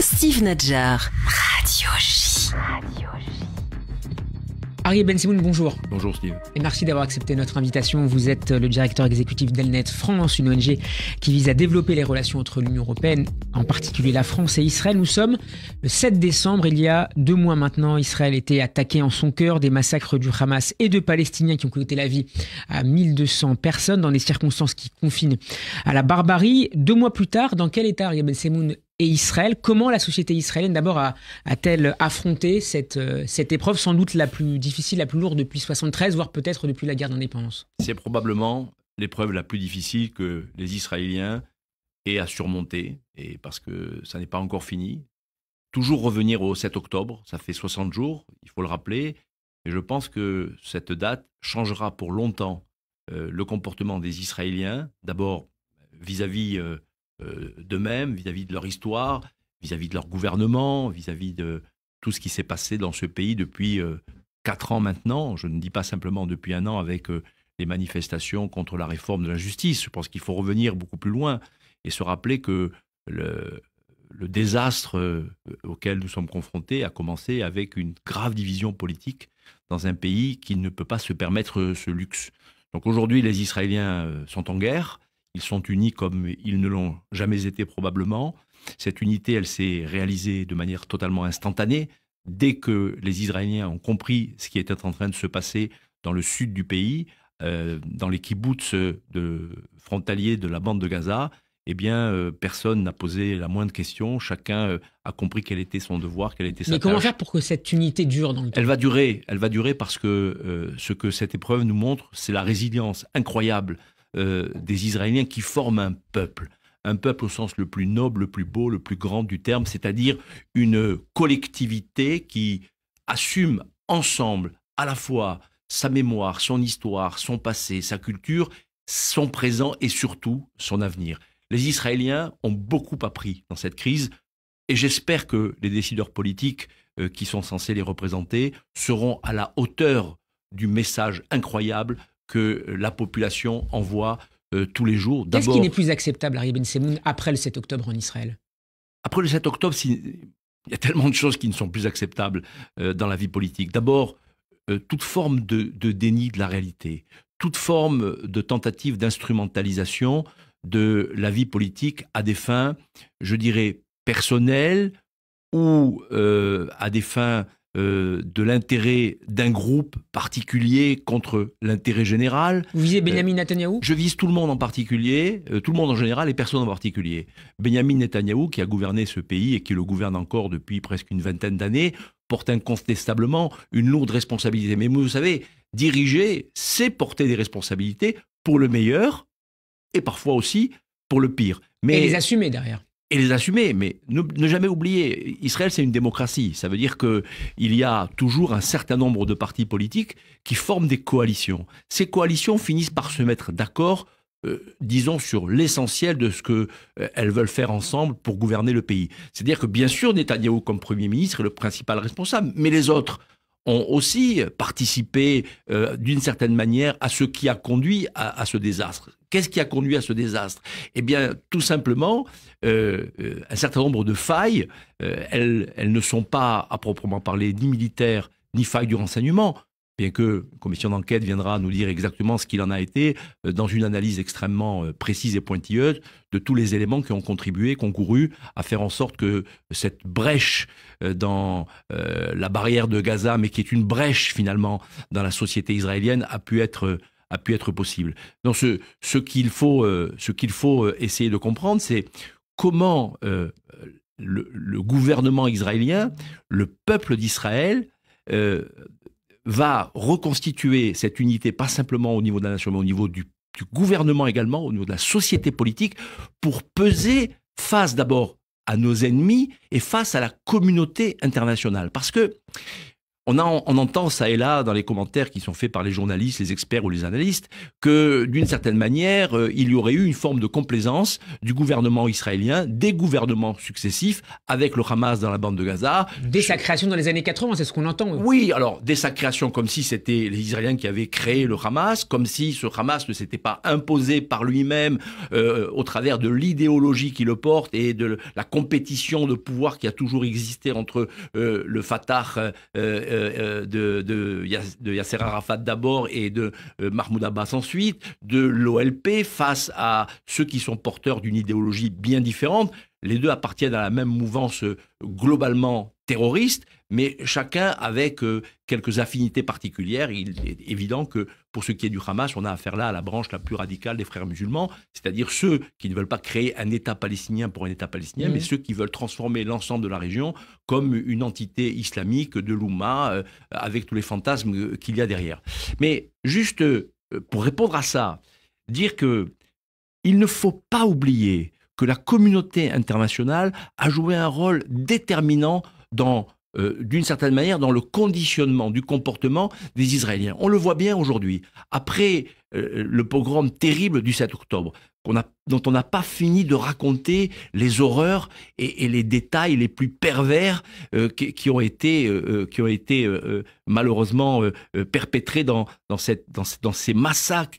Steve Nadjar, Radio J. Arié Ben Semoun, bonjour. Bonjour Steve. Et merci d'avoir accepté notre invitation. Vous êtes le directeur exécutif d'Elnet France, une ONG qui vise à développer les relations entre l'Union européenne, en particulier la France et Israël. Nous sommes le 7 décembre, il y a 2 mois maintenant. Israël était attaqué en son cœur, des massacres du Hamas et de Palestiniens qui ont coûté la vie à 1200 personnes dans des circonstances qui confinent à la barbarie. 2 mois plus tard, dans quel état, Arié Ben Semoun, et Israël, comment la société israélienne d'abord a-t-elle affronté cette épreuve sans doute la plus difficile, la plus lourde depuis 1973, voire peut-être depuis la guerre d'indépendance? C'est probablement l'épreuve la plus difficile que les Israéliens aient à surmonter, et parce que ça n'est pas encore fini. Toujours revenir au 7 octobre, ça fait 60 jours, il faut le rappeler, et je pense que cette date changera pour longtemps le comportement des Israéliens, d'abord vis-à-vis d'eux-mêmes, vis-à-vis de leur histoire, vis-à-vis de leur gouvernement, vis-à-vis de tout ce qui s'est passé dans ce pays depuis 4 ans maintenant. Je ne dis pas simplement depuis 1 an avec les manifestations contre la réforme de la justice. Je pense qu'il faut revenir beaucoup plus loin et se rappeler que le désastre auquel nous sommes confrontés a commencé avec une grave division politique dans un pays qui ne peut pas se permettre ce luxe. Donc aujourd'hui, les Israéliens sont en guerre. Ils sont unis comme ils ne l'ont jamais été probablement. Cette unité, elle s'est réalisée de manière totalement instantanée. Dès que les Israéliens ont compris ce qui était en train de se passer dans le sud du pays, dans les kibboutz frontaliers de la bande de Gaza, eh bien, personne n'a posé la moindre question. Chacun a compris quel était son devoir, quelle était sa tâche. Mais comment faire pour que cette unité dure dans le temps? Elle va durer parce que ce que cette épreuve nous montre, c'est la résilience incroyable des Israéliens qui forment un peuple au sens le plus noble, le plus beau, le plus grand du terme, c'est-à-dire une collectivité qui assume ensemble à la fois sa mémoire, son histoire, son passé, sa culture, son présent et surtout son avenir. Les Israéliens ont beaucoup appris dans cette crise et j'espère que les décideurs politiques qui sont censés les représenter seront à la hauteur du message incroyable que la population envoie tous les jours. Qu'est-ce qui n'est plus acceptable, Arié Ben Semoun, après le 7 octobre en Israël? Après le 7 octobre, il y a tellement de choses qui ne sont plus acceptables dans la vie politique. D'abord, toute forme de déni de la réalité, toute forme de tentative d'instrumentalisation de la vie politique à des fins, je dirais, personnelles ou à des fins de l'intérêt d'un groupe particulier contre l'intérêt général. Vous visez Benyamin Netanyahou? Je vise tout le monde en particulier, tout le monde en général et personne en particulier. Benyamin Netanyahou, qui a gouverné ce pays et qui le gouverne encore depuis presque une vingtaine d'années, porte incontestablement une lourde responsabilité. Mais vous savez, diriger, c'est porter des responsabilités pour le meilleur et parfois aussi pour le pire. Mais et les assumer derrière. Et les assumer, mais ne jamais oublier, Israël c'est une démocratie, ça veut dire qu'il y a toujours un certain nombre de partis politiques qui forment des coalitions. Ces coalitions finissent par se mettre d'accord, disons, sur l'essentiel de ce qu'elles veulent faire ensemble pour gouverner le pays. C'est-à-dire que bien sûr Netanyahou comme Premier ministre est le principal responsable, mais les autres ont aussi participé d'une certaine manière à ce qui a conduit à ce désastre. Qu'est-ce qui a conduit à ce désastre? Eh bien, tout simplement, un certain nombre de failles. Elles ne sont pas, à proprement parler, ni militaires, ni failles du renseignement, bien que la commission d'enquête viendra nous dire exactement ce qu'il en a été, dans une analyse extrêmement précise et pointilleuse de tous les éléments qui ont contribué, concouru à faire en sorte que cette brèche dans la barrière de Gaza, mais qui est une brèche finalement dans la société israélienne, a pu être possible. Donc ce qu'il faut essayer de comprendre, c'est comment le gouvernement israélien, le peuple d'Israël, va reconstituer cette unité, pas simplement au niveau de la nation, mais au niveau du gouvernement également, au niveau de la société politique, pour peser face d'abord à nos ennemis et face à la communauté internationale. Parce que on entend ça et là dans les commentaires qui sont faits par les journalistes, les experts ou les analystes, que d'une certaine manière, il y aurait eu une forme de complaisance du gouvernement israélien, des gouvernements successifs, avec le Hamas dans la bande de Gaza. Dès sa création dans les années 80, c'est ce qu'on entend. Oui, alors dès sa création, comme si c'était les Israéliens qui avaient créé le Hamas, comme si ce Hamas ne s'était pas imposé par lui-même au travers de l'idéologie qui le porte et de la compétition de pouvoir qui a toujours existé entre le Fatah de Yasser Arafat d'abord et de Mahmoud Abbas ensuite, de l'OLP face à ceux qui sont porteurs d'une idéologie bien différente. Les deux appartiennent à la même mouvance globalement terroriste, mais chacun avec quelques affinités particulières. Il est évident que pour ce qui est du Hamas, on a affaire là à la branche la plus radicale des frères musulmans, c'est-à-dire ceux qui ne veulent pas créer un État palestinien pour un État palestinien, mais ceux qui veulent transformer l'ensemble de la région comme une entité islamique de l'Oumma, avec tous les fantasmes qu'il y a derrière. Mais juste pour répondre à ça, dire que il ne faut pas oublier que la communauté internationale a joué un rôle déterminant d'une certaine manière, dans le conditionnement du comportement des Israéliens. On le voit bien aujourd'hui. Après le pogrom terrible du 7 octobre, dont on n'a pas fini de raconter les horreurs et les détails les plus pervers qui ont été malheureusement perpétrés dans ces massacres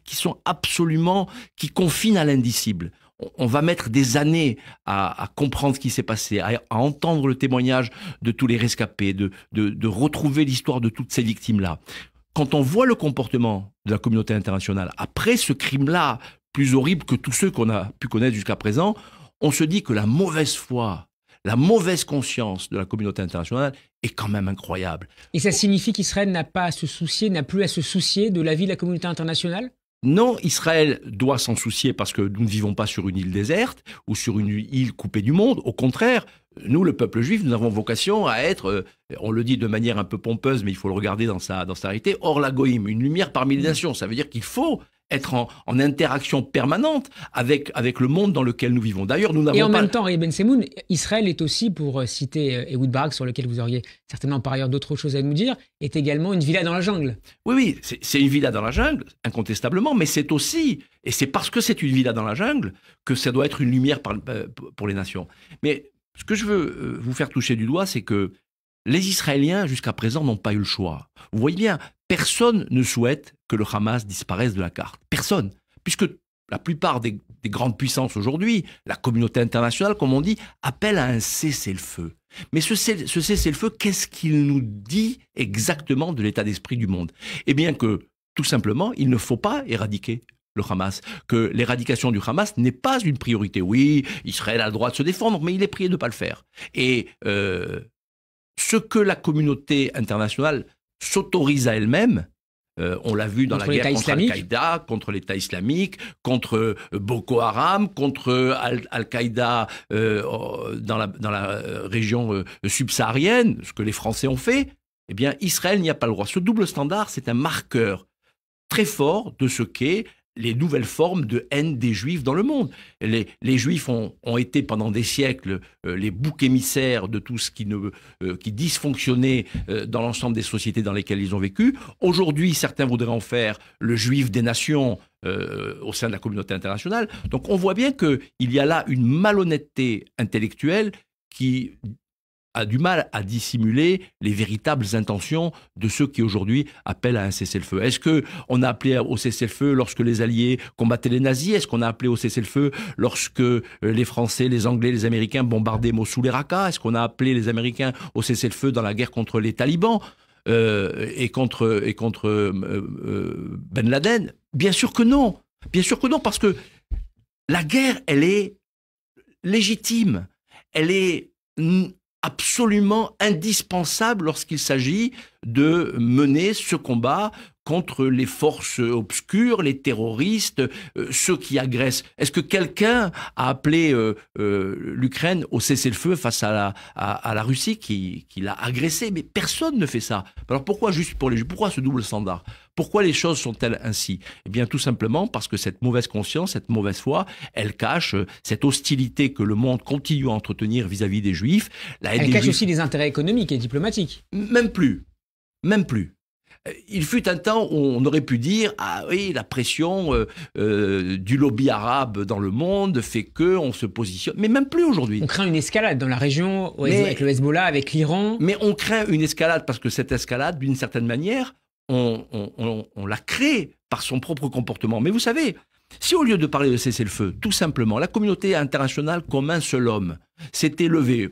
qui confinent à l'indicible. On va mettre des années à comprendre ce qui s'est passé, à entendre le témoignage de tous les rescapés, de retrouver l'histoire de toutes ces victimes-là. Quand on voit le comportement de la communauté internationale après ce crime-là, plus horrible que tous ceux qu'on a pu connaître jusqu'à présent, on se dit que la mauvaise foi, la mauvaise conscience de la communauté internationale est quand même incroyable. Et ça signifie qu'Israël n'a plus à se soucier de l'avis de la communauté internationale ? Non, Israël doit s'en soucier parce que nous ne vivons pas sur une île déserte ou sur une île coupée du monde. Au contraire, nous, le peuple juif, nous avons vocation à être, on le dit de manière un peu pompeuse, mais il faut le regarder dans sa réalité, hors la goïm, une lumière parmi les nations. Ça veut dire qu'il faut être en interaction permanente avec le monde dans lequel nous vivons. D'ailleurs, nous n'avons pas... Et en même temps, Ben Semoun, Israël est aussi, pour citer Ehud Barak, sur lequel vous auriez certainement par ailleurs d'autres choses à nous dire, est également une villa dans la jungle. Oui, c'est une villa dans la jungle, incontestablement, mais c'est aussi, et c'est parce que c'est une villa dans la jungle, que ça doit être une lumière pour les nations. Mais ce que je veux vous faire toucher du doigt, c'est que les Israéliens, jusqu'à présent, n'ont pas eu le choix. Vous voyez bien, personne ne souhaite que le Hamas disparaisse de la carte. Personne. Puisque la plupart des grandes puissances aujourd'hui, la communauté internationale, comme on dit, appelle à un cessez-le-feu. Mais ce cessez-le-feu, qu'est-ce qu'il nous dit exactement de l'état d'esprit du monde? Eh bien que, tout simplement, il ne faut pas éradiquer le Hamas, que l'éradication du Hamas n'est pas une priorité. Oui, Israël a le droit de se défendre, mais il est prié de ne pas le faire. Et ce que la communauté internationale s'autorise à elle-même, on l'a vu dans la guerre contre Al-Qaïda, contre l'État islamique, contre Boko Haram, contre Al-Qaïda dans la région subsaharienne, ce que les Français ont fait, eh bien Israël n'y a pas le droit. Ce double standard, c'est un marqueur très fort de ce qu'est les nouvelles formes de haine des Juifs dans le monde. Les Juifs ont été pendant des siècles les boucs émissaires de tout ce qui dysfonctionnait dans l'ensemble des sociétés dans lesquelles ils ont vécu. Aujourd'hui, certains voudraient en faire le Juif des nations au sein de la communauté internationale. Donc on voit bien qu'il y a là une malhonnêteté intellectuelle qui a du mal à dissimuler les véritables intentions de ceux qui aujourd'hui appellent à un cessez-le-feu. Est-ce qu'on a appelé au cessez-le-feu lorsque les Alliés combattaient les nazis? Est-ce qu'on a appelé au cessez-le-feu lorsque les Français, les Anglais, les Américains bombardaient Mossoul et Raqqa? Est-ce qu'on a appelé les Américains au cessez-le-feu dans la guerre contre les talibans et contre Ben Laden? Bien sûr que non. Bien sûr que non, parce que la guerre, elle est légitime. Elle est absolument indispensable lorsqu'il s'agit de mener ce combat contre les forces obscures, les terroristes, ceux qui agressent. Est-ce que quelqu'un a appelé l'Ukraine au cessez-le-feu face à la Russie qui l'a agressé? Mais personne ne fait ça. Alors pourquoi juste pour les Juifs? Pourquoi ce double standard? Pourquoi les choses sont-elles ainsi? Eh bien tout simplement parce que cette mauvaise conscience, cette mauvaise foi, elle cache cette hostilité que le monde continue à entretenir vis-à-vis des Juifs. Elle cache aussi des intérêts économiques et diplomatiques. Même plus. même plus. Il fut un temps où on aurait pu dire ah oui, la pression du lobby arabe dans le monde fait que on se positionne, mais même plus aujourd'hui. On craint une escalade dans la région avec le Hezbollah, avec l'Iran. Mais on craint une escalade parce que cette escalade, d'une certaine manière, on la crée par son propre comportement. Mais vous savez, si au lieu de parler de cessez-le-feu, tout simplement, la communauté internationale comme un seul homme s'était levée,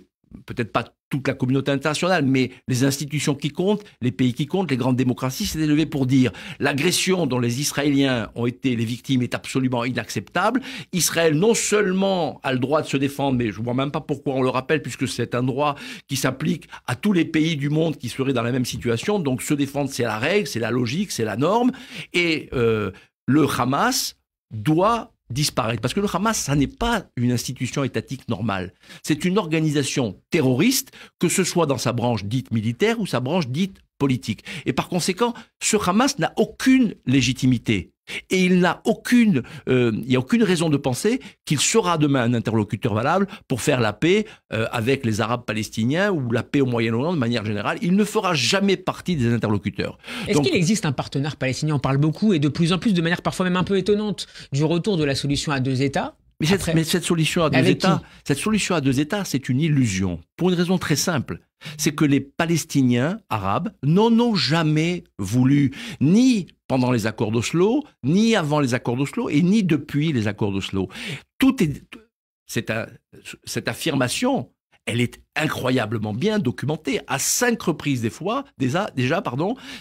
peut-être pas toute la communauté internationale, mais les institutions qui comptent, les pays qui comptent, les grandes démocraties s'étaient levées pour dire l'agression dont les Israéliens ont été les victimes est absolument inacceptable. Israël non seulement a le droit de se défendre, mais je ne vois même pas pourquoi on le rappelle, puisque c'est un droit qui s'applique à tous les pays du monde qui seraient dans la même situation. Donc se défendre, c'est la règle, c'est la logique, c'est la norme. Et le Hamas doit disparaître. Parce que le Hamas, ça n'est pas une institution étatique normale. C'est une organisation terroriste, que ce soit dans sa branche dite militaire ou sa branche dite politique. Et par conséquent, ce Hamas n'a aucune légitimité. Et il n'y a aucune raison de penser qu'il sera demain un interlocuteur valable pour faire la paix avec les Arabes palestiniens ou la paix au Moyen-Orient de manière générale. Il ne fera jamais partie des interlocuteurs. Est-ce qu'il existe un partenaire palestinien? On parle beaucoup et de plus en plus, de manière parfois même un peu étonnante, du retour de la solution à deux États. Mais cette solution à deux États, c'est une illusion. Pour une raison très simple. C'est que les Palestiniens arabes n'en ont jamais voulu, ni pendant les accords d'Oslo, ni avant les accords d'Oslo, et ni depuis les accords d'Oslo. Cette affirmation, elle est incroyablement bien documentée. À 5 reprises déjà,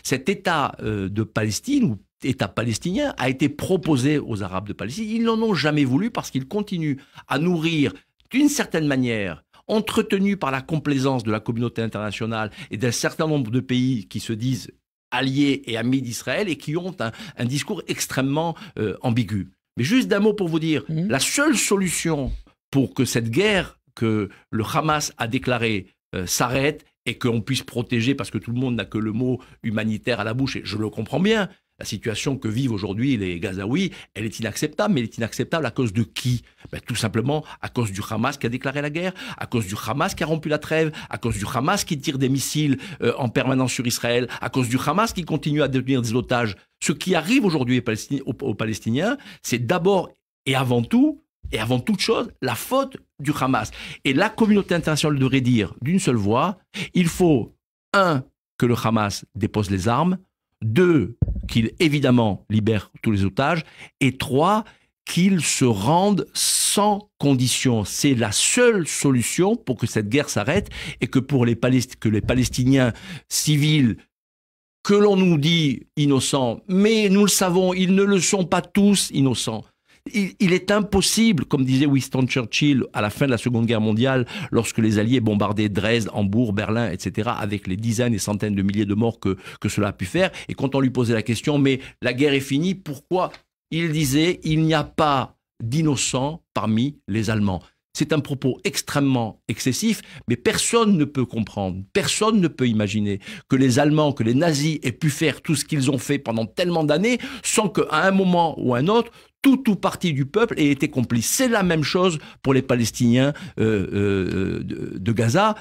cet État de Palestine, ou État palestinien, a été proposé aux Arabes de Palestine. Ils n'en ont jamais voulu parce qu'ils continuent à nourrir, d'une certaine manière, entretenu par la complaisance de la communauté internationale et d'un certain nombre de pays qui se disent alliés et amis d'Israël et qui ont un discours extrêmement ambigu. Mais juste d'un mot pour vous dire, la seule solution pour que cette guerre que le Hamas a déclarée s'arrête et qu'on puisse protéger, parce que tout le monde n'a que le mot humanitaire à la bouche, et je le comprends bien, la situation que vivent aujourd'hui les Gazaouis, elle est inacceptable, mais elle est inacceptable à cause de qui? Tout simplement à cause du Hamas qui a déclaré la guerre, à cause du Hamas qui a rompu la trêve, à cause du Hamas qui tire des missiles en permanence sur Israël, à cause du Hamas qui continue à détenir des otages. Ce qui arrive aujourd'hui aux Palestiniens, c'est d'abord et avant toute chose, la faute du Hamas. Et la communauté internationale devrait dire d'une seule voix, il faut, 1, que le Hamas dépose les armes, 2, qu'il évidemment libère tous les otages, et 3, qu'il se rende sans condition. C'est la seule solution pour que cette guerre s'arrête et que pour les Palestiniens civils, que l'on nous dit innocents, mais nous le savons, ils ne le sont pas tous innocents. Il est impossible, comme disait Winston Churchill à la fin de la Seconde Guerre mondiale, lorsque les Alliés bombardaient Dresde, Hambourg, Berlin, etc., avec les dizaines et centaines de milliers de morts que cela a pu faire, et quand on lui posait la question, mais la guerre est finie, pourquoi? Il disait, il n'y a pas d'innocents parmi les Allemands. C'est un propos extrêmement excessif, mais personne ne peut comprendre, personne ne peut imaginer que les Allemands, que les nazis aient pu faire tout ce qu'ils ont fait pendant tellement d'années sans qu'à un moment ou un autre, tout parti du peuple ait été complice. C'est la même chose pour les Palestiniens de Gaza.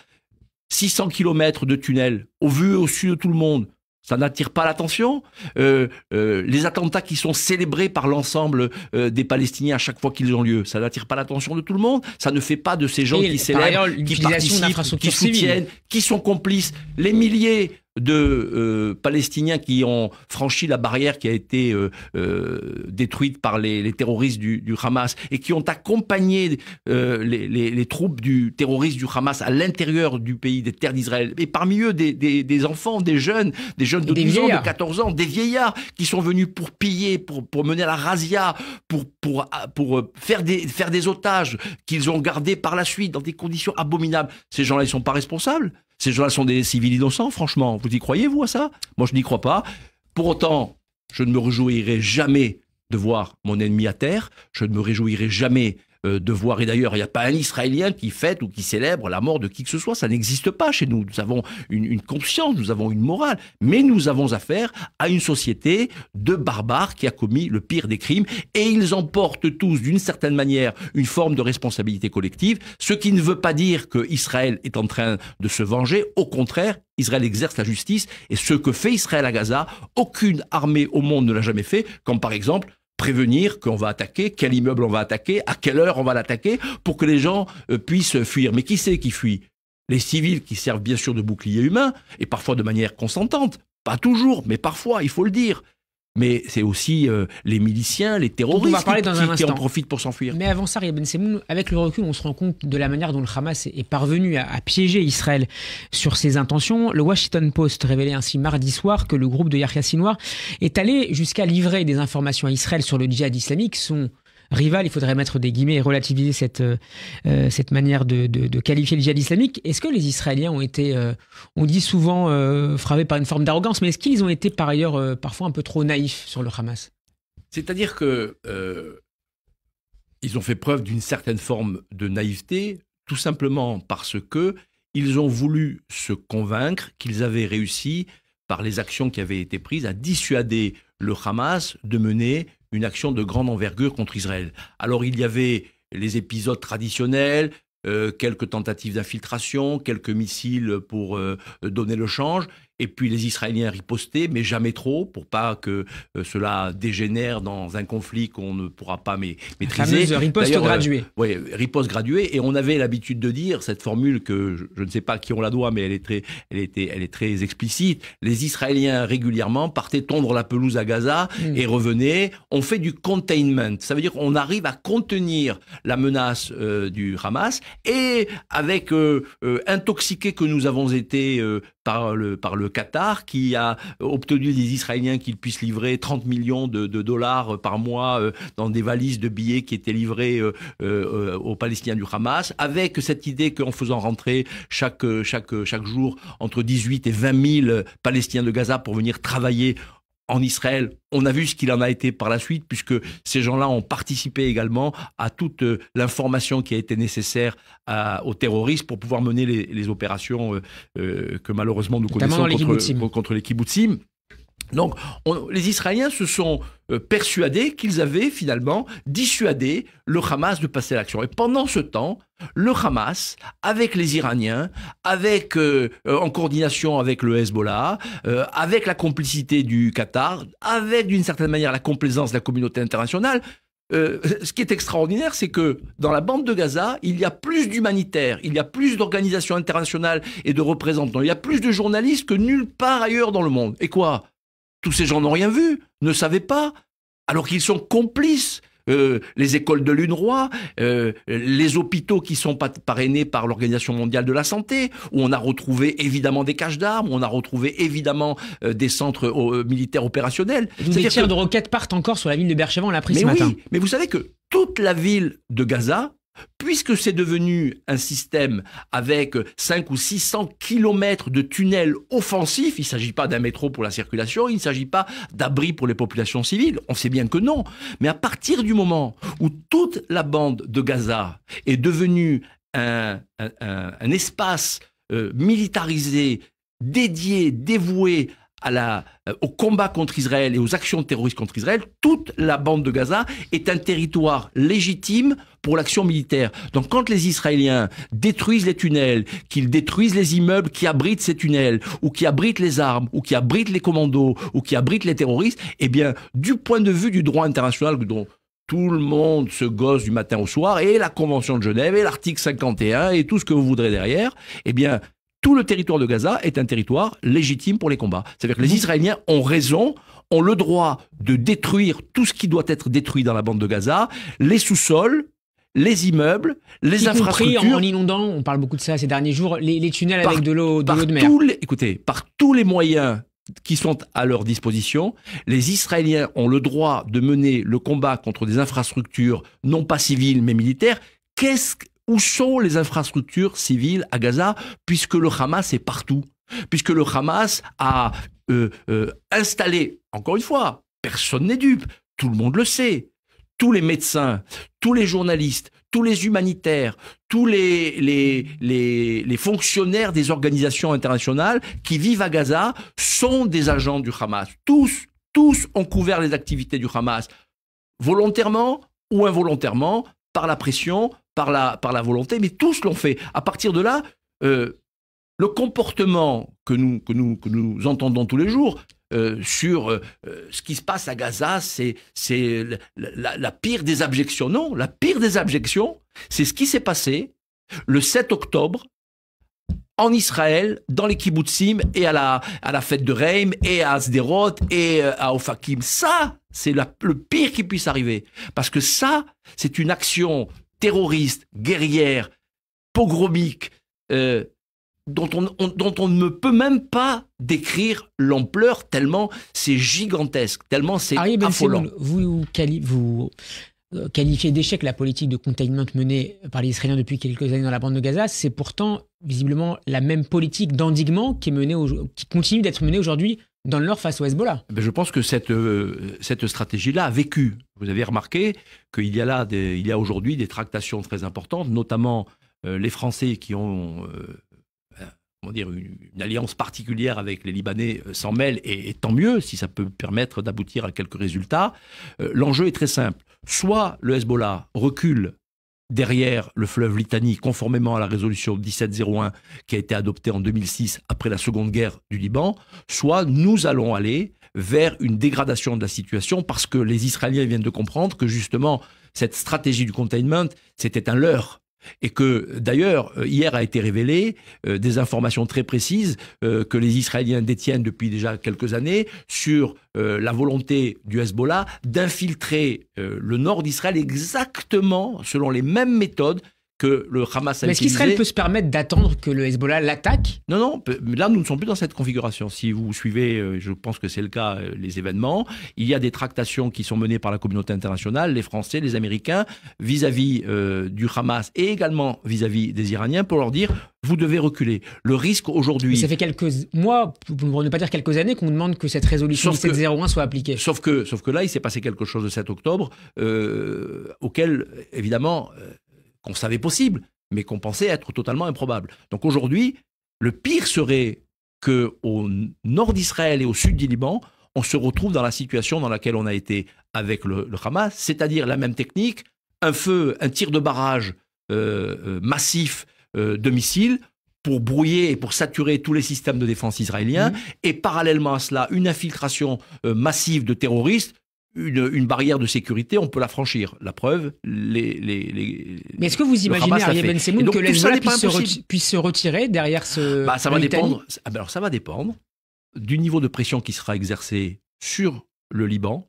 600 kilomètres de tunnels, au vu et au su de tout le monde. Ça n'attire pas l'attention. Les attentats qui sont célébrés par l'ensemble des Palestiniens à chaque fois qu'ils ont lieu, ça n'attire pas l'attention de tout le monde. Ça ne fait pas de ces gens qui célèbrent, qui participent, qui soutiennent, qui sont complices. Les milliers de Palestiniens qui ont franchi la barrière qui a été détruite par les terroristes du Hamas et qui ont accompagné les troupes du terroriste du Hamas à l'intérieur du pays, des terres d'Israël. Et parmi eux, des enfants, des jeunes de 12 ans, de 14 ans, des vieillards qui sont venus pour piller, pour mener la razzia, pour faire des otages qu'ils ont gardés par la suite dans des conditions abominables. Ces gens-là, ils ne sont pas responsables. Ces gens-là sont des civils innocents, franchement. Vous y croyez, vous, à ça? Moi, je n'y crois pas. Pour autant, je ne me réjouirai jamais de voir mon ennemi à terre. Je ne me réjouirai jamais de voir, et d'ailleurs, il n'y a pas un Israélien qui fête ou qui célèbre la mort de qui que ce soit. Ça n'existe pas chez nous. Nous avons une conscience, nous avons une morale. Mais nous avons affaire à une société de barbares qui a commis le pire des crimes. Et ils en portent tous, d'une certaine manière, une forme de responsabilité collective. Ce qui ne veut pas dire qu'Israël est en train de se venger. Au contraire, Israël exerce la justice, et ce que fait Israël à Gaza, aucune armée au monde ne l'a jamais fait, comme par exemple prévenir qu'on va attaquer, quel immeuble on va attaquer, à quelle heure on va l'attaquer, pour que les gens puissent fuir. Mais qui c'est qui fuit? Les civils qui servent bien sûr de bouclier humain, et parfois de manière consentante. Pas toujours, mais parfois, il faut le dire. Mais c'est aussi les miliciens, les terroristes qui en profitent pour s'enfuir. Mais avant ça, Riyad Ben Semoun, avec le recul, on se rend compte de la manière dont le Hamas est parvenu à piéger Israël sur ses intentions. Le Washington Post révélait ainsi mardi soir que le groupe de Yahya Sinwar est allé jusqu'à livrer des informations à Israël sur le djihad islamique, son rival, il faudrait mettre des guillemets et relativiser cette manière de qualifier le djihad islamique. Est-ce que les Israéliens ont été, on dit souvent, frappés par une forme d'arrogance, mais est-ce qu'ils ont été par ailleurs parfois un peu trop naïfs sur le Hamas? C'est-à-dire que ils ont fait preuve d'une certaine forme de naïveté, tout simplement parce que ils ont voulu se convaincre qu'ils avaient réussi, par les actions qui avaient été prises, à dissuader le Hamas de mener une action de grande envergure contre Israël. Alors il y avait les épisodes traditionnels, quelques tentatives d'infiltration, quelques missiles pour donner le change, et puis les Israéliens ripostaient, mais jamais trop, pour pas que cela dégénère dans un conflit qu'on ne pourra pas maîtriser. La fameuse riposte graduée. Oui, riposte graduée, et on avait l'habitude de dire, cette formule que je ne sais pas à qui on la doit, mais elle est très explicite, les Israéliens régulièrement partaient tondre la pelouse à Gaza et revenaient, on fait du containment, ça veut dire qu'on arrive à contenir la menace du Hamas, et avec intoxiqués que nous avons été par le Qatar, qui a obtenu des Israéliens qu'ils puissent livrer 30 millions de dollars par mois dans des valises de billets qui étaient livrés aux Palestiniens du Hamas, avec cette idée qu'en faisant rentrer chaque jour entre 18 et 20 000 Palestiniens de Gaza pour venir travailler en Israël, on a vu ce qu'il en a été par la suite, puisque ces gens-là ont participé également à toute l'information qui a été nécessaire aux terroristes pour pouvoir mener les opérations que malheureusement nous connaissons contre les kibbutzim. Donc, les Israéliens se sont persuadés qu'ils avaient finalement dissuadé le Hamas de passer à l'action. Et pendant ce temps, le Hamas, avec les Iraniens, en coordination avec le Hezbollah, avec la complicité du Qatar, avec d'une certaine manière la complaisance de la communauté internationale, ce qui est extraordinaire, c'est que dans la bande de Gaza, il y a plus d'humanitaires, il y a plus d'organisations internationales et de représentants, il y a plus de journalistes que nulle part ailleurs dans le monde. Et quoi ? Tous ces gens n'ont rien vu, ne savaient pas, alors qu'ils sont complices. Les écoles de l'UNRWA, les hôpitaux qui sont parrainés par l'Organisation mondiale de la santé, où on a retrouvé évidemment des caches d'armes, où on a retrouvé évidemment des centres militaires opérationnels. Des tirs de roquettes partent encore sur la ville de Beersheva, on l'a appris ce matin. Mais vous savez que toute la ville de Gaza, puisque c'est devenu un système avec 500 ou 600 kilomètres de tunnels offensifs, il ne s'agit pas d'un métro pour la circulation, il ne s'agit pas d'abris pour les populations civiles, on sait bien que non. Mais à partir du moment où toute la bande de Gaza est devenue un espace militarisé, dédié, dévoué au combat contre Israël et aux actions terroristes contre Israël, toute la bande de Gaza est un territoire légitime pour l'action militaire. Donc quand les Israéliens détruisent les tunnels, qu'ils détruisent les immeubles qui abritent ces tunnels, ou qui abritent les armes, ou qui abritent les commandos, ou qui abritent les terroristes, eh bien, du point de vue du droit international dont tout le monde se gosse du matin au soir, et la Convention de Genève, et l'article 51, et tout ce que vous voudrez derrière, eh bien, tout le territoire de Gaza est un territoire légitime pour les combats. C'est-à-dire que les Israéliens ont raison, ont le droit de détruire tout ce qui doit être détruit dans la bande de Gaza, les sous-sols, les immeubles, les infrastructures. En inondant, on parle beaucoup de ça ces derniers jours, les tunnels avec de l'eau de mer. Écoutez, par tous les moyens qui sont à leur disposition, les Israéliens ont le droit de mener le combat contre des infrastructures non pas civiles mais militaires. Où sont les infrastructures civiles à Gaza, puisque le Hamas est partout, puisque le Hamas a installé, encore une fois, personne n'est dupe, tout le monde le sait, tous les médecins, tous les journalistes, tous les humanitaires, tous les fonctionnaires des organisations internationales qui vivent à Gaza sont des agents du Hamas. Tous ont couvert les activités du Hamas, volontairement ou involontairement, par la pression, par la volonté, mais tous l'ont fait. À partir de là, le comportement que nous entendons tous les jours sur ce qui se passe à Gaza, c'est la pire des abjections. Non, la pire des abjections, c'est ce qui s'est passé le 7 octobre en Israël, dans les kibbutzim, et à la fête de Reim, et à Sderot, et à Ofakim. Ça, c'est le pire qui puisse arriver. Parce que ça, c'est une action terroriste, guerrière, pogromique, dont on ne peut même pas décrire l'ampleur, tellement c'est gigantesque, tellement c'est affolant. Vous qualifiez d'échec la politique de containment menée par les Israéliens depuis quelques années dans la bande de Gaza. C'est pourtant visiblement la même politique d'endiguement qui continue d'être menée aujourd'hui dans le Nord face au Hezbollah. Je pense que cette stratégie-là a vécu. Vous avez remarqué qu'il y a aujourd'hui des tractations très importantes, notamment les Français qui ont une alliance particulière avec les Libanais s'en mêlent, et tant mieux si ça peut permettre d'aboutir à quelques résultats. L'enjeu est très simple. Soit le Hezbollah recule derrière le fleuve Litani, conformément à la résolution 1701 qui a été adoptée en 2006 après la Seconde Guerre du Liban, soit nous allons aller vers une dégradation de la situation, parce que les Israéliens viennent de comprendre que justement cette stratégie du containment, c'était un leurre. Et que d'ailleurs, hier a été révélé des informations très précises que les Israéliens détiennent depuis déjà quelques années sur la volonté du Hezbollah d'infiltrer le nord d'Israël exactement selon les mêmes méthodes que le Hamas a utilisé. Mais est-ce qu'Israël peut se permettre d'attendre que le Hezbollah l'attaque ? Non, là nous ne sommes plus dans cette configuration. Si vous suivez, je pense que c'est le cas, les événements, il y a des tractations qui sont menées par la communauté internationale, les Français, les Américains, vis-à-vis du Hamas et également vis-à-vis des Iraniens, pour leur dire vous devez reculer. Le risque aujourd'hui... Mais ça fait quelques mois, pour ne pas dire quelques années, qu'on demande que cette résolution 1701 soit appliquée. Sauf que là, il s'est passé quelque chose le 7 octobre, auquel, évidemment... qu'on savait possible, mais qu'on pensait être totalement improbable. Donc aujourd'hui, le pire serait qu'au nord d'Israël et au sud du Liban, on se retrouve dans la situation dans laquelle on a été avec le Hamas, c'est-à-dire la même technique, un tir de barrage massif de missiles pour brouiller et pour saturer tous les systèmes de défense israéliens, et parallèlement à cela, une infiltration massive de terroristes. Une barrière de sécurité, on peut la franchir. La preuve, Mais est-ce que vous imaginez, Arieh Ben Semoun, que l'Hezbollah puisse se retirer derrière ce... Ça va dépendre. Alors ça va dépendre du niveau de pression qui sera exercé sur le Liban,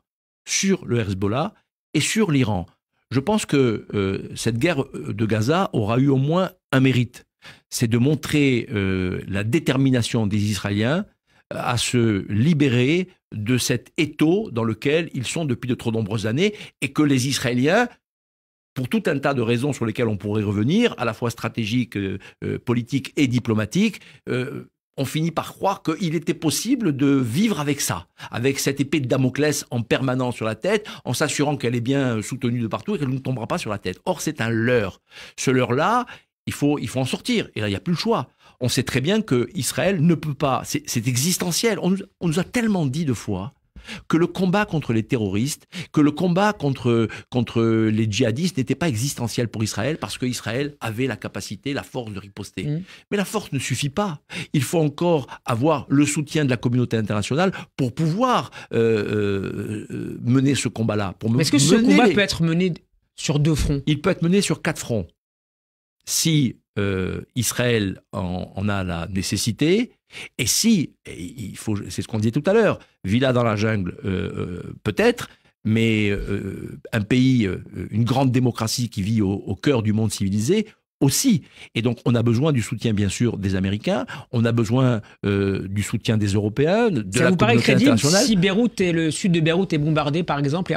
sur le Hezbollah et sur l'Iran. Je pense que cette guerre de Gaza aura eu au moins un mérite. C'est de montrer la détermination des Israéliens à se libérer de cet étau dans lequel ils sont depuis de trop nombreuses années, et que les Israéliens, pour tout un tas de raisons sur lesquelles on pourrait revenir, à la fois stratégiques, politiques et diplomatiques, ont fini par croire qu'il était possible de vivre avec ça, avec cette épée de Damoclès en permanence sur la tête, en s'assurant qu'elle est bien soutenue de partout et qu'elle ne tombera pas sur la tête. Or, c'est un leurre. Ce leurre-là, il faut en sortir. Et là, il n'y a plus le choix. On sait très bien qu'Israël ne peut pas... C'est existentiel. On nous a tellement dit de fois que le combat contre les terroristes, que le combat contre les djihadistes n'était pas existentiel pour Israël, parce qu'Israël avait la capacité, la force de riposter. Mais la force ne suffit pas. Il faut encore avoir le soutien de la communauté internationale pour pouvoir mener ce combat-là. Mais est-ce que ce combat peut être mené sur 2 fronts ? Il peut être mené sur 4 fronts. Si Israël en a la nécessité, et si, c'est ce qu'on disait tout à l'heure, villa dans la jungle, peut-être, mais un pays, une grande démocratie qui vit au cœur du monde civilisé, aussi. Et donc, on a besoin du soutien, bien sûr, des Américains, on a besoin du soutien des Européens, de la communauté internationale. Si Beyrouth et le sud de Beyrouth est bombardé, par exemple,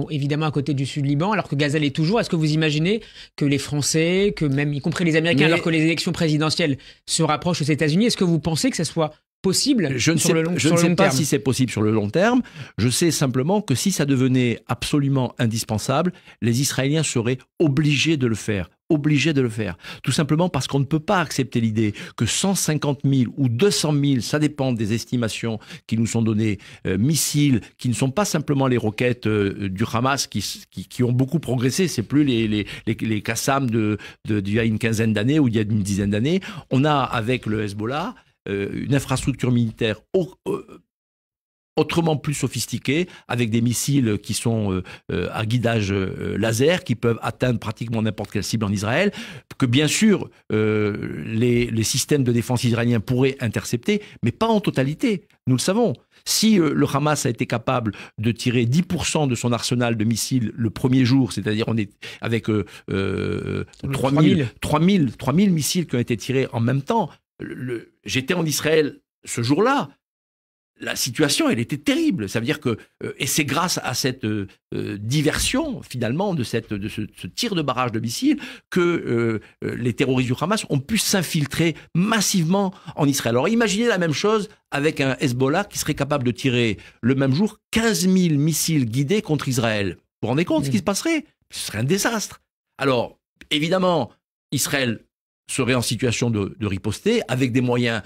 évidemment à côté du sud Liban, alors que Gaza l'est toujours, est-ce que vous imaginez que les Français, que même, y compris les Américains, alors que les élections présidentielles se rapprochent aux États-Unis, est-ce que vous pensez que ça soit possible Je ne sais pas si c'est possible sur le long terme. Je sais simplement que si ça devenait absolument indispensable, les Israéliens seraient obligés de le faire. obligé de le faire. Tout simplement parce qu'on ne peut pas accepter l'idée que 150 000 ou 200 000, ça dépend des estimations qui nous sont données, missiles, qui ne sont pas simplement les roquettes du Hamas qui ont beaucoup progressé, c'est plus les Qassam d'il y a une quinzaine d'années ou il y a une dizaine d'années. On a avec le Hezbollah une infrastructure militaire autrement plus sophistiqués, avec des missiles qui sont à guidage laser, qui peuvent atteindre pratiquement n'importe quelle cible en Israël, que bien sûr les systèmes de défense israéliens pourraient intercepter, mais pas en totalité. Nous le savons. Si le Hamas a été capable de tirer 10% de son arsenal de missiles le premier jour, c'est-à-dire on est avec 3000 missiles qui ont été tirés en même temps, j'étais en Israël ce jour-là, la situation, elle était terrible. Ça veut dire que, et c'est grâce à cette diversion, finalement, de ce tir de barrage de missiles, que les terroristes du Hamas ont pu s'infiltrer massivement en Israël. Alors imaginez la même chose avec un Hezbollah qui serait capable de tirer le même jour 15 000 missiles guidés contre Israël. Vous vous rendez compte ce qui se passerait? Ce serait un désastre. Alors, évidemment, Israël serait en situation de riposter avec des moyens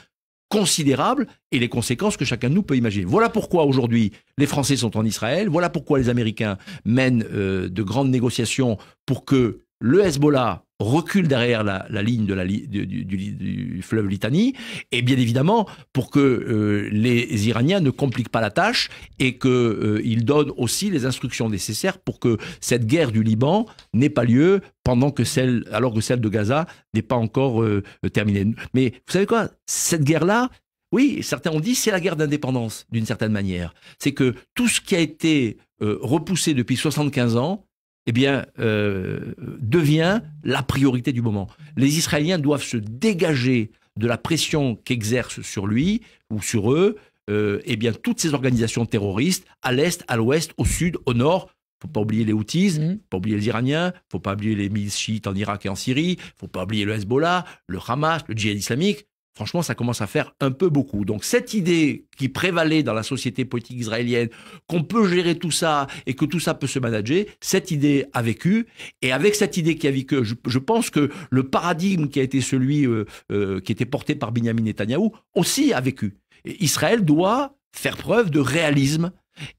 considérables et les conséquences que chacun de nous peut imaginer. Voilà pourquoi aujourd'hui les Français sont en Israël, voilà pourquoi les Américains mènent de grandes négociations pour que le Hezbollah recule derrière la ligne du fleuve Litani, et bien évidemment pour que les Iraniens ne compliquent pas la tâche et qu'ils donnent aussi les instructions nécessaires pour que cette guerre du Liban n'ait pas lieu alors que celle de Gaza n'est pas encore terminée. Mais vous savez quoi? Cette guerre-là, oui, certains ont dit c'est la guerre d'indépendance d'une certaine manière. C'est que tout ce qui a été repoussé depuis 75 ans, eh bien, devient la priorité du moment. Les Israéliens doivent se dégager de la pression qu'exercent sur lui ou sur eux, eh bien, toutes ces organisations terroristes, à l'est, à l'ouest, au sud, au nord. Il ne faut pas oublier les Houthis, il ne faut pas oublier les Iraniens, il ne faut pas oublier les milices chiites en Irak et en Syrie, il ne faut pas oublier le Hezbollah, le Hamas, le djihad islamique. Franchement, ça commence à faire un peu beaucoup. Donc cette idée qui prévalait dans la société politique israélienne, qu'on peut gérer tout ça et que tout ça peut se manager, cette idée a vécu. Et avec cette idée qui a vécu, je pense que le paradigme qui a été celui qui était porté par Benyamin Netanyahou aussi a vécu. Et Israël doit faire preuve de réalisme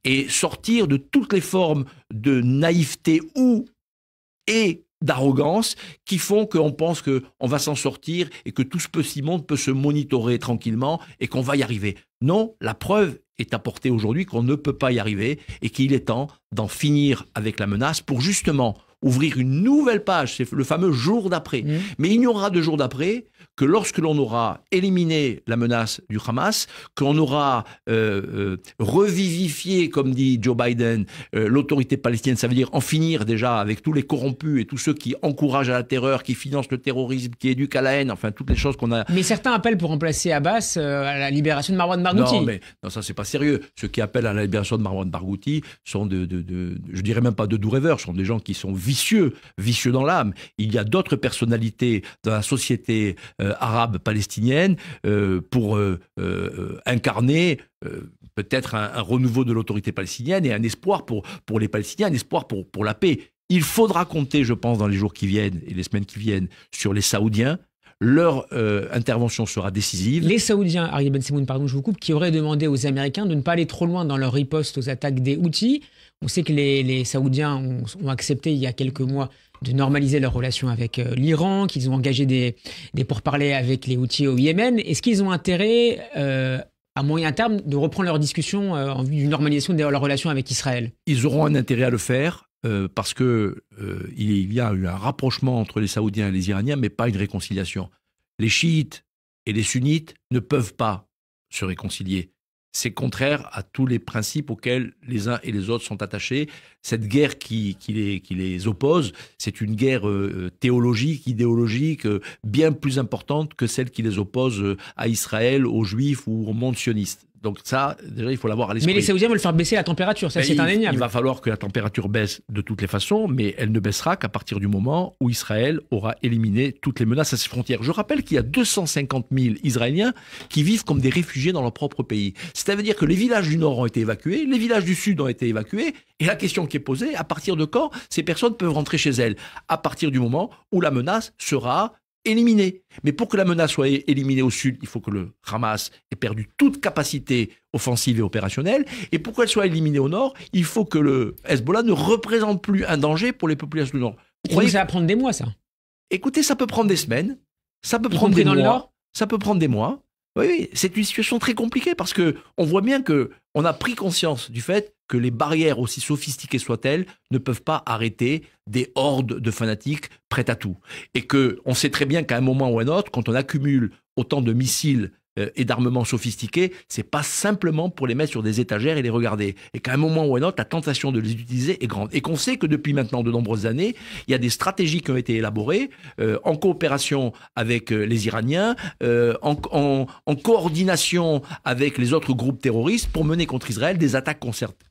et sortir de toutes les formes de naïveté et d'arrogance qui font qu'on pense qu'on va s'en sortir et que tout ce petit monde peut se monitorer tranquillement et qu'on va y arriver. Non, la preuve est apportée aujourd'hui qu'on ne peut pas y arriver et qu'il est temps d'en finir avec la menace pour justement ouvrir une nouvelle page, c'est le fameux jour d'après. Mais il n'y aura de jour d'après que lorsque l'on aura éliminé la menace du Hamas, qu'on aura revivifié, comme dit Joe Biden, l'autorité palestinienne, ça veut dire en finir déjà avec tous les corrompus et tous ceux qui encouragent à la terreur, qui financent le terrorisme, qui éduquent à la haine, enfin toutes les choses qu'on a... Mais certains appellent pour remplacer Abbas à la libération de Marwan Barghouti. Non, ça c'est pas sérieux. Ceux qui appellent à la libération de Marwan Barghouti sont je dirais même pas de doux rêveurs, sont des gens qui sont vicieux dans l'âme. Il y a d'autres personnalités dans la société arabe palestinienne pour incarner peut-être un renouveau de l'autorité palestinienne et un espoir pour les Palestiniens, un espoir pour la paix. Il faudra compter, je pense, dans les jours qui viennent et les semaines qui viennent, sur les Saoudiens. Leur intervention sera décisive. Les Saoudiens, Ariel Ben Semoun, pardon, je vous coupe, qui auraient demandé aux Américains de ne pas aller trop loin dans leur riposte aux attaques des Houthis. On sait que les Saoudiens ont accepté il y a quelques mois de normaliser leurs relations avec l'Iran, qu'ils ont engagé des pourparlers avec les Houthis au Yémen. Est-ce qu'ils ont intérêt, à moyen terme, de reprendre leurs discussions en vue d'une normalisation de leurs relations avec Israël? Ils auront un intérêt à le faire. Parce que il y a eu un rapprochement entre les Saoudiens et les Iraniens, mais pas une réconciliation. Les chiites et les sunnites ne peuvent pas se réconcilier. C'est contraire à tous les principes auxquels les uns et les autres sont attachés. Cette guerre qui les oppose, c'est une guerre théologique, idéologique, bien plus importante que celle qui les oppose à Israël, aux Juifs ou au monde sioniste. Donc ça, déjà, il faut l'avoir à l'esprit. Mais les Saoudiens veulent faire baisser la température, ça c'est indéniable. Il va falloir que la température baisse de toutes les façons, mais elle ne baissera qu'à partir du moment où Israël aura éliminé toutes les menaces à ses frontières. Je rappelle qu'il y a 250 000 Israéliens qui vivent comme des réfugiés dans leur propre pays. C'est-à-dire que les villages du Nord ont été évacués, les villages du Sud ont été évacués, et la question qui est posée, à partir de quand ces personnes peuvent rentrer chez elles? À partir du moment où la menace sera éliminée. Mais pour que la menace soit éliminée au sud, il faut que le Hamas ait perdu toute capacité offensive et opérationnelle. Et pour qu'elle soit éliminée au nord, il faut que le Hezbollah ne représente plus un danger pour les populations du nord. Vous croyez que ça va prendre des mois, ça? Écoutez, ça peut prendre des semaines, ça peut prendre des mois, ça peut prendre des mois. Oui, c'est une situation très compliquée parce que on voit bien que on a pris conscience du fait que les barrières, aussi sophistiquées soient-elles, ne peuvent pas arrêter des hordes de fanatiques prêtes à tout. Et que on sait très bien qu'à un moment ou à un autre, quand on accumule autant de missiles et d'armements sophistiqués, c'est pas simplement pour les mettre sur des étagères et les regarder. Et qu'à un moment ou à un autre, la tentation de les utiliser est grande. Et qu'on sait que depuis maintenant de nombreuses années, il y a des stratégies qui ont été élaborées en coopération avec les Iraniens, en coordination avec les autres groupes terroristes pour mener contre Israël des attaques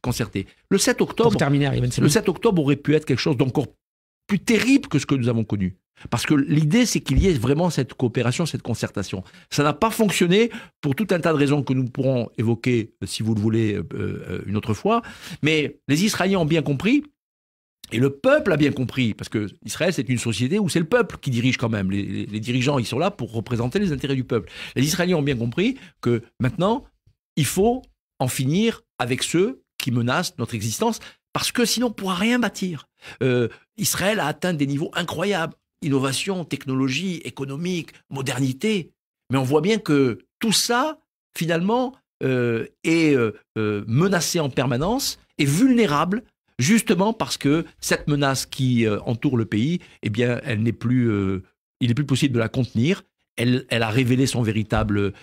concertées. Le 7 octobre aurait pu être quelque chose d'encore plus terrible que ce que nous avons connu. Parce que l'idée, c'est qu'il y ait vraiment cette coopération, cette concertation. Ça n'a pas fonctionné pour tout un tas de raisons que nous pourrons évoquer, si vous le voulez, une autre fois. Mais les Israéliens ont bien compris, et le peuple a bien compris, parce que Israël, c'est une société où c'est le peuple qui dirige quand même. Les dirigeants, ils sont là pour représenter les intérêts du peuple. Les Israéliens ont bien compris que maintenant, il faut en finir avec ceux qui menacent notre existence, parce que sinon, on ne pourra rien bâtir. Israël a atteint des niveaux incroyables. Innovation, technologie, économique, modernité. Mais on voit bien que tout ça, finalement, est menacé en permanence et vulnérable, justement parce que cette menace qui entoure le pays, eh bien, il n'est plus possible de la contenir. Elle a révélé ses véritables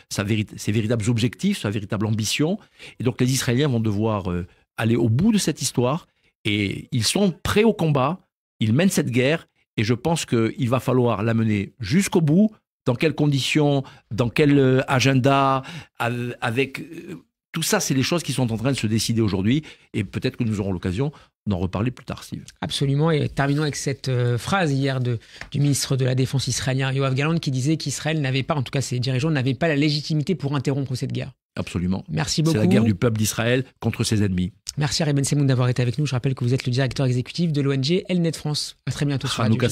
objectifs, sa véritable ambition. Et donc, les Israéliens vont devoir aller au bout de cette histoire. Et ils sont prêts au combat. Ils mènent cette guerre. Et je pense qu'il va falloir la mener jusqu'au bout. Dans quelles conditions, dans quel agenda, avec tout ça, c'est les choses qui sont en train de se décider aujourd'hui. Et peut-être que nous aurons l'occasion d'en reparler plus tard, Steve. Absolument. Et terminons avec cette phrase hier du ministre de la Défense israélien, Yoav Gallant, qui disait qu'Israël n'avait pas, en tout cas ses dirigeants, n'avaient pas la légitimité pour interrompre cette guerre. Absolument. Merci beaucoup. C'est la guerre du peuple d'Israël contre ses ennemis. Merci Ari Ben Semoun d'avoir été avec nous. Je rappelle que vous êtes le directeur exécutif de l'ONG Elnet France. À très bientôt sur Radio J.